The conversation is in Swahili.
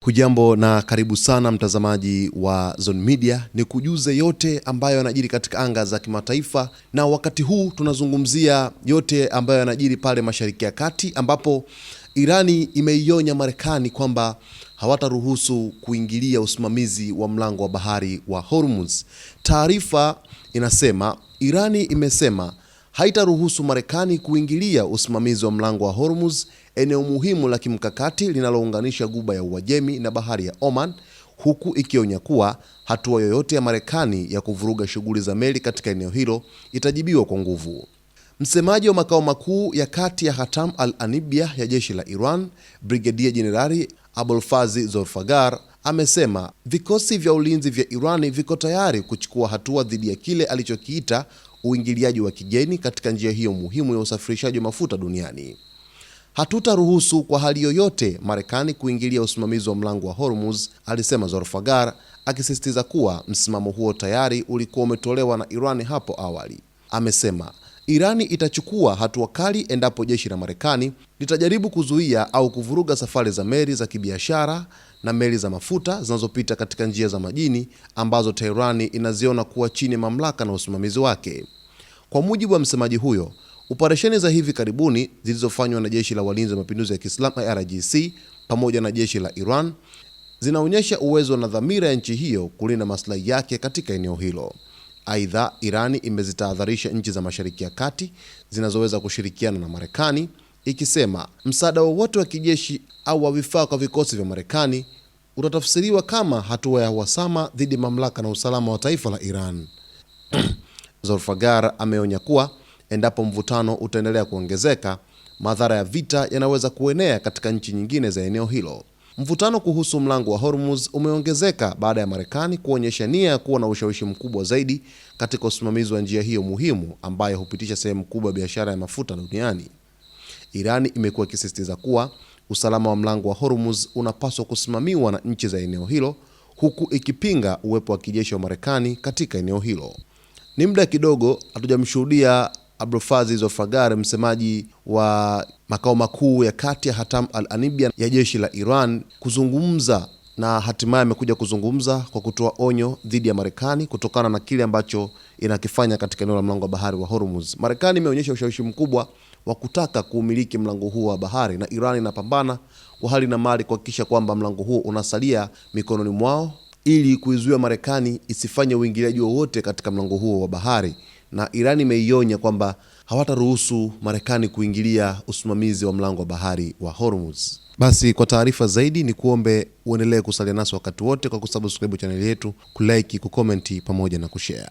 Hujambo na karibu sana mtazamaji wa Zone Media, ni kujuze yote ambayo yanajiri katika anga za kimataifa, na wakati huu tunazungumzia yote ambayo yanajiri pale Mashariki ya Kati, ambapo Irani imeionya Marekani kwamba hawataruhusu kuingilia usimamizi wa mlango wa bahari wa Hormuz. Taarifa inasema Irani imesema haitaruhusu Marekani kuingilia usimamizi wa mlango wa Hormuz, eneo muhimu la kimkakati linalounganisha Ghuba ya Uajemi na bahari ya Oman, huku ikionya kuwa hatua yoyote ya Marekani ya kuvuruga shughuli za meli katika eneo hilo itajibiwa kwa nguvu. Msemaji wa makao makuu ya kati ya Khatam al-Anibia ya jeshi la Iran, Brigedia Jenerali Abolfazi Zorfagar, amesema vikosi vya ulinzi vya Irani viko tayari kuchukua hatua dhidi ya kile alichokiita uingiliaji wa kigeni katika njia hiyo muhimu ya usafirishaji wa mafuta duniani. Hatutaruhusu kwa hali yoyote Marekani kuingilia usimamizi wa mlango wa Hormuz, alisema Zorfagar, akisisitiza kuwa msimamo huo tayari ulikuwa umetolewa na Irani hapo awali. Amesema Irani itachukua hatua kali endapo jeshi la Marekani litajaribu kuzuia au kuvuruga safari za meli za kibiashara na meli za mafuta zinazopita katika njia za majini ambazo Tehran inaziona kuwa chini ya mamlaka na usimamizi wake. Kwa mujibu wa msemaji huyo, operesheni za hivi karibuni zilizofanywa na jeshi la walinzi wa mapinduzi ya Kiislamu IRGC pamoja na jeshi la Iran zinaonyesha uwezo na dhamira ya nchi hiyo kulinda maslahi yake katika eneo hilo. Aidha, Irani imezitahadharisha nchi za Mashariki ya Kati zinazoweza kushirikiana na Marekani, ikisema msaada wowote wa kijeshi au wa vifaa kwa vikosi vya Marekani utatafsiriwa kama hatua ya uhasama dhidi ya mamlaka na usalama wa taifa la Iran. Zorfagar ameonya kuwa endapo mvutano utaendelea kuongezeka, madhara ya vita yanaweza kuenea katika nchi nyingine za eneo hilo. Mvutano kuhusu mlango wa Hormuz umeongezeka baada ya Marekani kuonyesha nia ya kuwa na ushawishi mkubwa zaidi katika usimamizi wa njia hiyo muhimu ambayo hupitisha sehemu kubwa ya biashara ya mafuta duniani. Irani imekuwa ikisisitiza kuwa usalama wa mlango wa Hormuz unapaswa kusimamiwa na nchi za eneo hilo, huku ikipinga uwepo wa kijeshi wa Marekani katika eneo hilo. Ni muda kidogo hatujamshuhudia Abolfazi Zorfagar, msemaji wa makao makuu ya kati ya Khatam al-Anibia ya jeshi la Iran, kuzungumza, na hatimaye amekuja kuzungumza kwa kutoa onyo dhidi ya Marekani kutokana na kile ambacho inakifanya katika eneo la mlango wa bahari wa Hormuz. Marekani imeonyesha ushawishi mkubwa wa kutaka kuumiliki mlango huo wa bahari, na Iran inapambana kwa hali na mali kuhakikisha kwamba mlango huo unasalia mikononi mwao ili kuizuia Marekani isifanye uingiliaji wowote katika mlango huo wa bahari, na Iran imeionya kwamba hawataruhusu Marekani kuingilia usimamizi wa mlango wa bahari wa Hormuz. Basi kwa taarifa zaidi ni kuombe uendelee kusalia nasi wakati wote kwa kusubscribe channel yetu, kulike, kucomment pamoja na kushare.